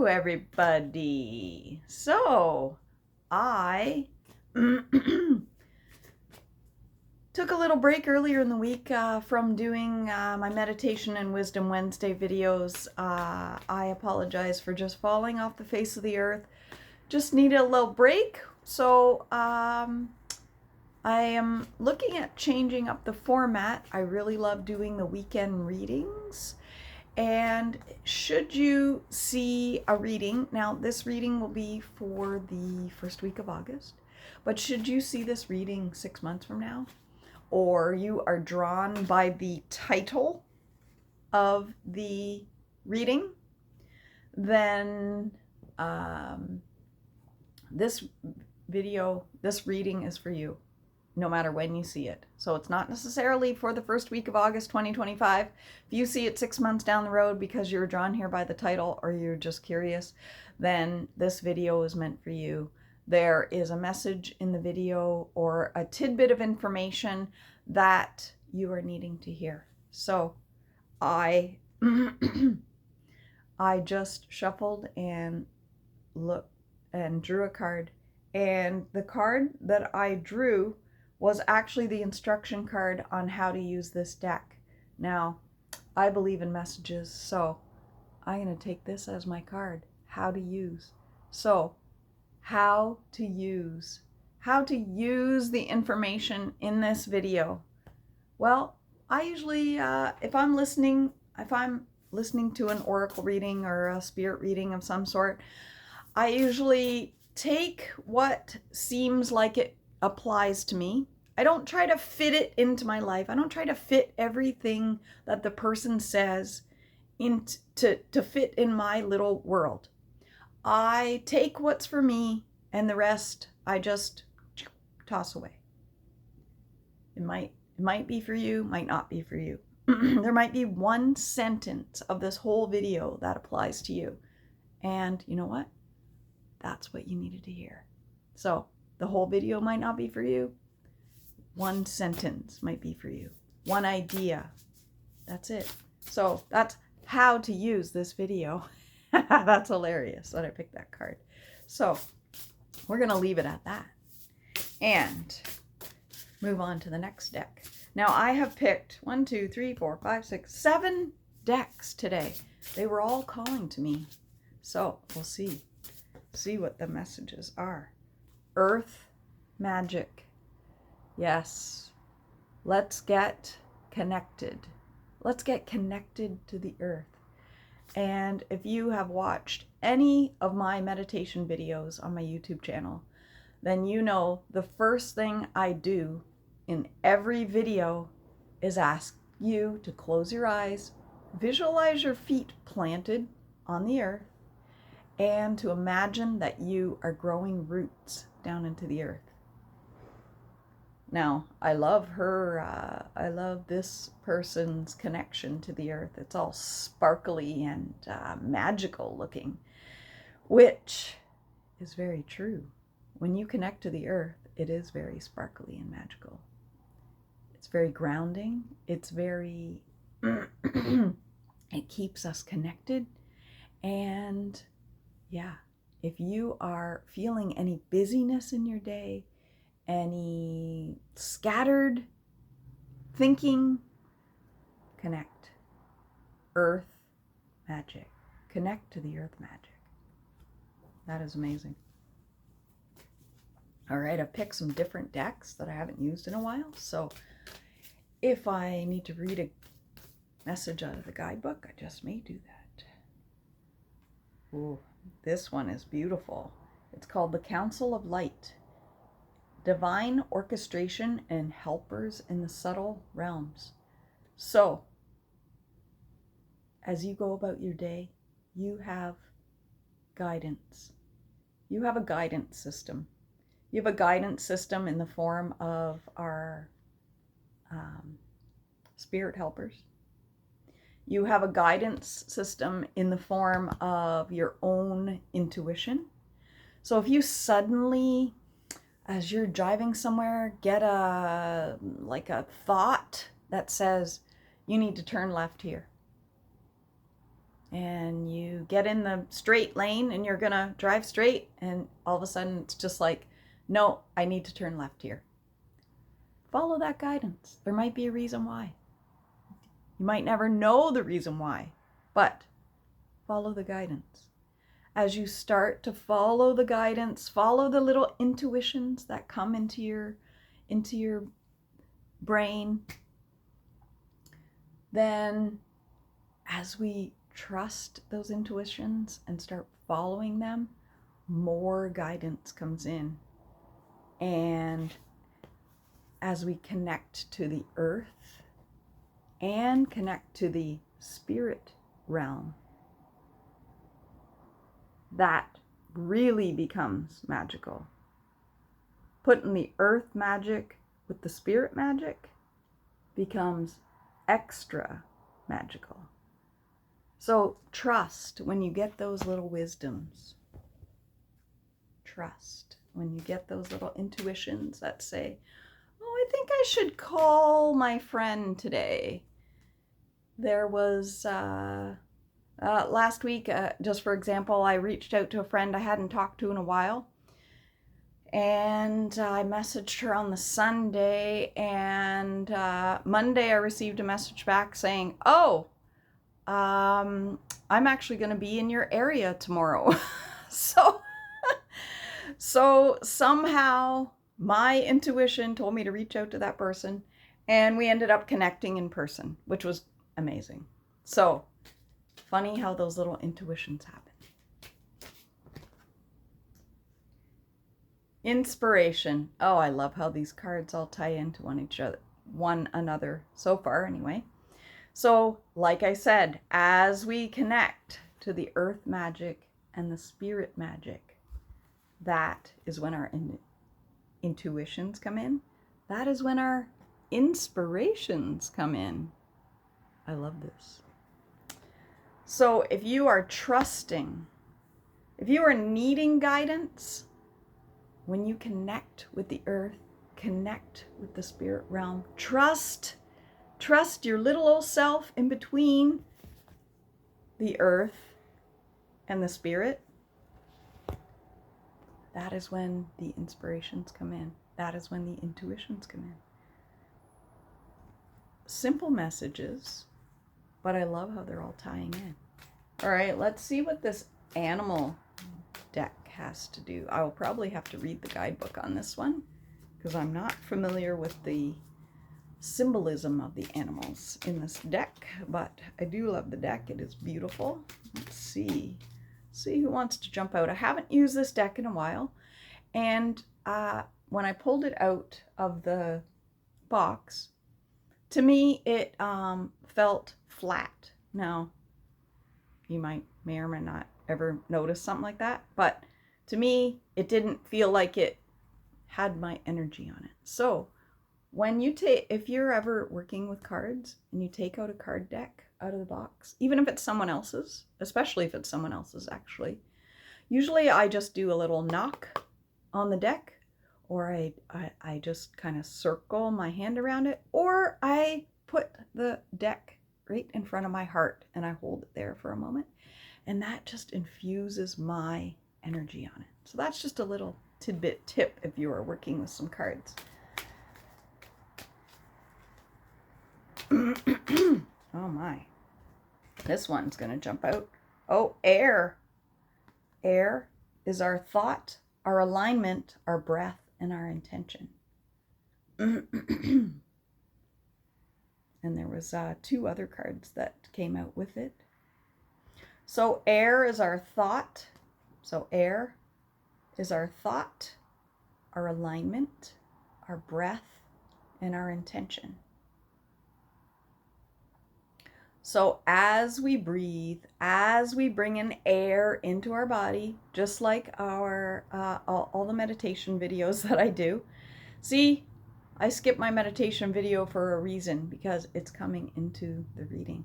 Hello, everybody. So, I took a little break earlier in the week from doing my Meditation and Wisdom Wednesday videos. I apologize for just falling off the face of the earth. Just needed a little break. So, I am looking at changing up the format. I really love doing the weekend readings. And should you see a reading, now this reading will be for the first week of August, but should you see this reading 6 months from now, or you are drawn by the title of the reading, then this reading is for you, no matter when you see it. So it's not necessarily for the first week of August 2025. If you see it 6 months down the road because you're drawn here by the title or you're just curious, then this video is meant for you. There is a message in the video or a tidbit of information that you are needing to hear. So I I just shuffled and looked and drew a card, and the card that I drew was actually the instruction card on how to use this deck. Now, I believe in messages, so I'm going to take this as my card. How to use. So, how to use the information in this video. Well, I usually, if I'm listening to an oracle reading or a spirit reading of some sort, I usually take what seems like it applies to me. I don't try to fit it into my life. I don't try to fit everything that the person says to fit in my little world. I take what's for me, and the rest I just toss away. It might be for you, might not be for you. There might be one sentence of this whole video that applies to you. And you know what? That's what you needed to hear. So the whole video might not be for you. One sentence might be for you. One idea. That's it. So that's how to use this video. That's hilarious that I picked that card. So we're going to leave it at that and move on to the next deck. Now I have picked 1, 2, 3, 4, 5, 6, 7 decks today. They were all calling to me. So we'll see what the messages are. Earth magic. Yes, let's get connected. Let's get connected to the earth. And if you have watched any of my meditation videos on my YouTube channel, then you know the first thing I do in every video is ask you to close your eyes, visualize your feet planted on the earth, and to imagine that you are growing roots down into the earth. Now, I love I love this person's connection to the earth. It's all sparkly and magical looking, which is very true. When you connect to the earth, it is very sparkly and magical. It's very grounding. It's very, it keeps us connected. And yeah, if you are feeling any busyness in your day, any scattered thinking, connect. Earth magic. Connect to the earth magic. That is amazing. All right, I've picked some different decks that I haven't used in a while. So if I need to read a message out of the guidebook, I just may do that. Ooh, this one is beautiful. It's called the Council of Light. Divine orchestration and helpers in the subtle realms. So, as you go about your day, you have guidance. You have a guidance system. You have a guidance system in the form of our spirit helpers. You have a guidance system in the form of your own intuition. So if you suddenly, as you're driving somewhere, get a thought that says you need to turn left here, and you you get in the straight lane and you're going to drive straight, and all of a sudden it's just like, no, I need to turn left here. Follow that guidance. There might be a reason why. You might never know the reason why, but follow the guidance. As you start to follow the guidance, follow the little intuitions that come into your brain, then as we trust those intuitions and start following them, more guidance comes in. And as we connect to the earth and connect to the spirit realm, that really becomes magical. Putting the earth magic with the spirit magic becomes extra magical. So trust when you get those little wisdoms. Trust when you get those little intuitions that say, oh, I think I should call my friend today. There was last week, just for example, I reached out to a friend I hadn't talked to in a while. And I messaged her on the Sunday, and Monday I received a message back saying, oh, I'm actually going to be in your area tomorrow. So somehow my intuition told me to reach out to that person, and we ended up connecting in person, which was amazing. So funny how those little intuitions happen. Inspiration. Oh, I love how these cards all tie into one another so far anyway. So, like I said, as we connect to the earth magic and the spirit magic, that is when our intuitions come in. That is when our inspirations come in. I love this. So, if you are trusting, if you are needing guidance, when you connect with the earth, connect with the spirit realm, trust your little old self in between the earth and the spirit, that is when the inspirations come in. That is when the intuitions come in. Simple messages, but I love how they're all tying in. All right, let's see what this animal deck has to do. I will probably have to read the guidebook on this one because I'm not familiar with the symbolism of the animals in this deck, but I do love the deck. It is beautiful. Let's see who wants to jump out. I haven't used this deck in a while, and when I pulled it out of the box, to me it felt flat. Now you may or may not ever notice something like that, but to me it didn't feel like it had my energy on it. So when if you're ever working with cards and you take out a card deck out of the box, even if it's someone else's, especially if it's someone else's actually, usually I just do a little knock on the deck, or I just kind of circle my hand around it, or I put the deck right in front of my heart and I hold it there for a moment, and that just infuses my energy on it. So that's just a little tidbit tip if you are working with some cards. Oh my, this one's gonna jump out. Oh, air. Air is our thought, our alignment, our breath, and our intention. And there was 2 other cards that came out with it. So air is our thought. So air is our thought, our alignment, our breath, and our intention. So as we breathe, as we bring in air into our body, just like our all the meditation videos that I do. See, I skip my meditation video for a reason, because it's coming into the reading.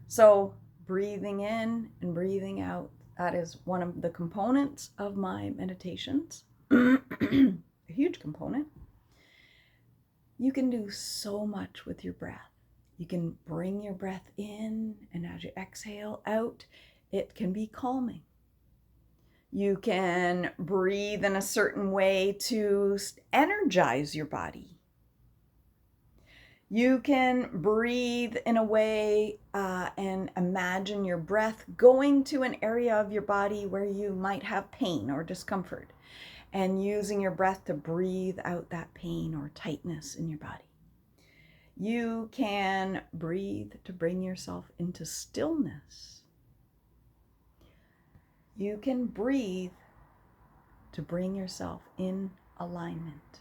So breathing in and breathing out, that is one of the components of my meditations. A huge component. You can do so much with your breath. You can bring your breath in, and as you exhale out, It can be calming. You can breathe in a certain way to energize your body. You can breathe in a way and imagine your breath going to an area of your body where you might have pain or discomfort, and using your breath to breathe out that pain or tightness in your body. You can breathe to bring yourself into stillness. You can breathe to bring yourself in alignment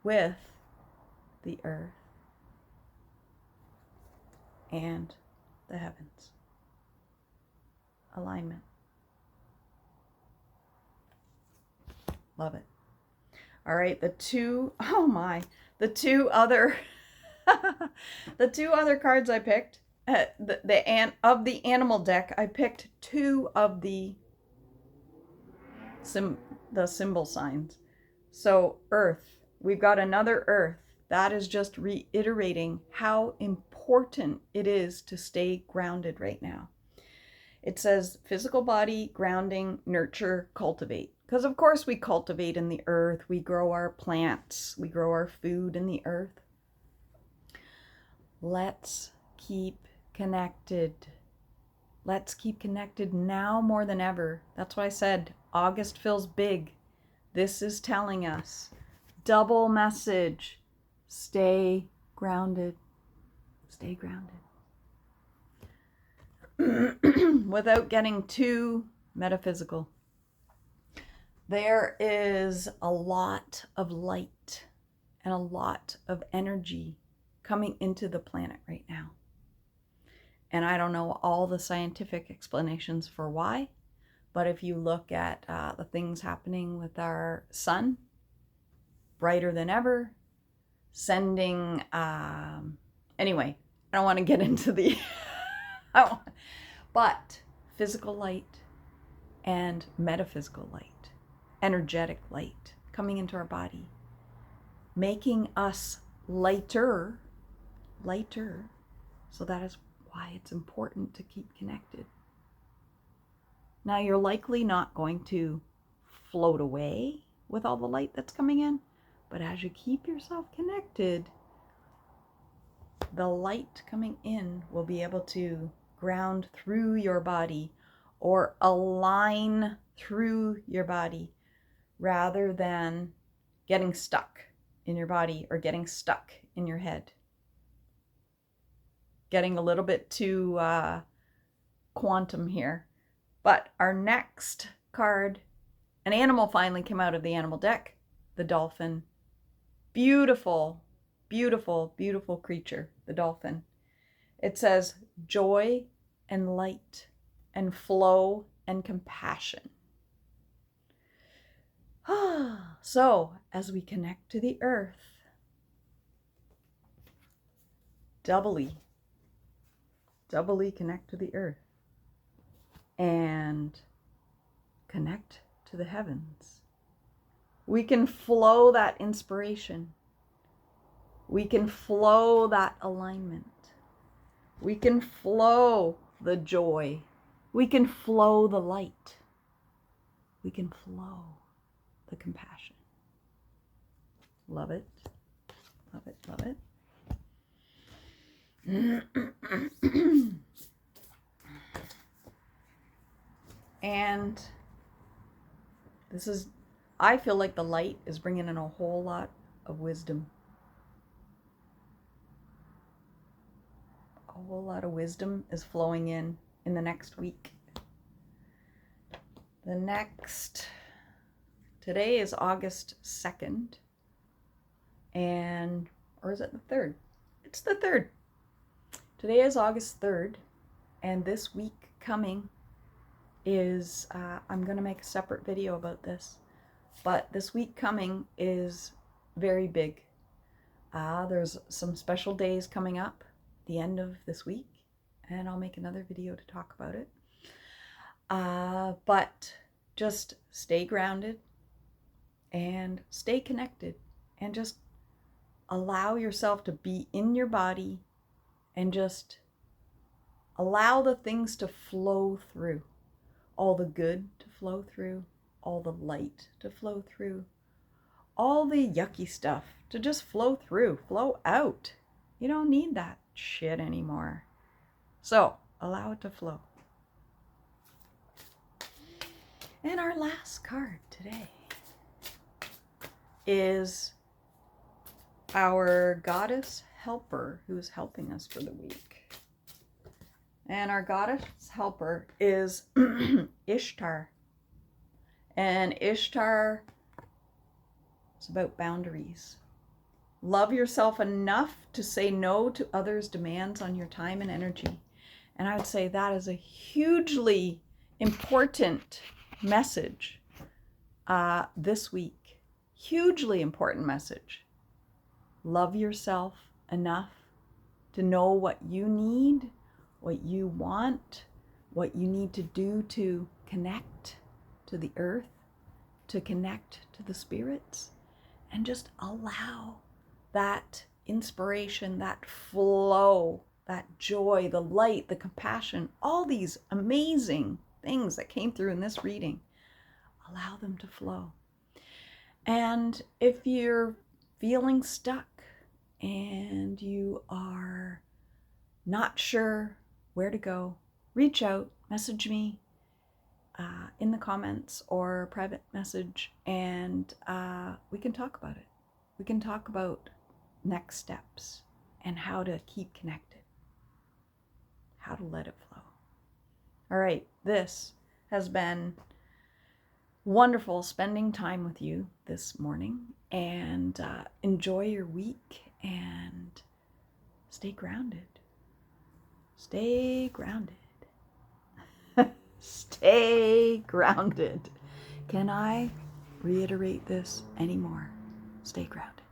with the earth and the heavens. Alignment. Love it. All right, the two other the two other cards I picked, of the animal deck, I picked two of the symbol signs. So Earth, we've got another Earth. That is just reiterating how important it is to stay grounded right now. It says physical body, grounding, nurture, cultivate. Because of course we cultivate in the earth. We grow our plants. We grow our food in the earth. Let's keep connected. Let's keep connected now more than ever. That's why I said August feels big. This is telling us, double message, stay grounded. Stay grounded. Without getting too metaphysical, there is a lot of light and a lot of energy coming into the planet right now. And I don't know all the scientific explanations for why, but if you look at the things happening with our sun, brighter than ever, sending, anyway, I don't want to get into the, but physical light and metaphysical light, energetic light coming into our body, making us lighter. So that is why it's important to keep connected. Now, you're likely not going to float away with all the light that's coming in, but as you keep yourself connected, the light coming in will be able to ground through your body or align through your body rather than getting stuck in your body or getting stuck in your head. Getting a little bit too quantum here. But our next card, an animal finally came out of the animal deck, the dolphin. Beautiful, beautiful, beautiful creature, the dolphin. It says joy and light and flow and compassion. So, as we connect to the earth, doubly connect to the earth and connect to the heavens, we can flow that inspiration. We can flow that alignment. We can flow the joy. We can flow the light. We can flow the compassion. Love it. Love it. Love it. And this is, I feel like the light is bringing in a whole lot of wisdom. A whole lot of wisdom is flowing in the next week. Today is August 2nd. Or is it the 3rd? It's the 3rd. Today is August 3rd. And this week coming is, I'm going to make a separate video about this. But this week coming is very big. There's some special days coming up the end of this week, and I'll make another video to talk about it. But just stay grounded and stay connected and just allow yourself to be in your body and just Allow the things to flow through. All the good to flow through. All the light to flow through. All the yucky stuff to just flow through, flow out. You don't need that shit anymore. So allow it to flow. And our last card today is our goddess helper who's helping us for the week. And our goddess helper is Ishtar. And Ishtar is about boundaries. Love yourself enough to say no to others' demands on your time and energy. And I would say that is a hugely important message this week. Hugely important message. Love yourself enough to know what you need, what you want, what you need to do to connect to the earth, to connect to the spirits, and just allow that inspiration, that flow, that joy, the light, the compassion, all these amazing things that came through in this reading, allow them to flow. And if you're feeling stuck and you are not sure where to go, reach out, message me in the comments or private message, and we can talk about it. We can talk about next steps and how to keep connected, how to let it flow. All right, this has been wonderful spending time with you this morning, and enjoy your week and stay grounded. Stay grounded. Stay grounded. Can I reiterate this anymore? Stay grounded.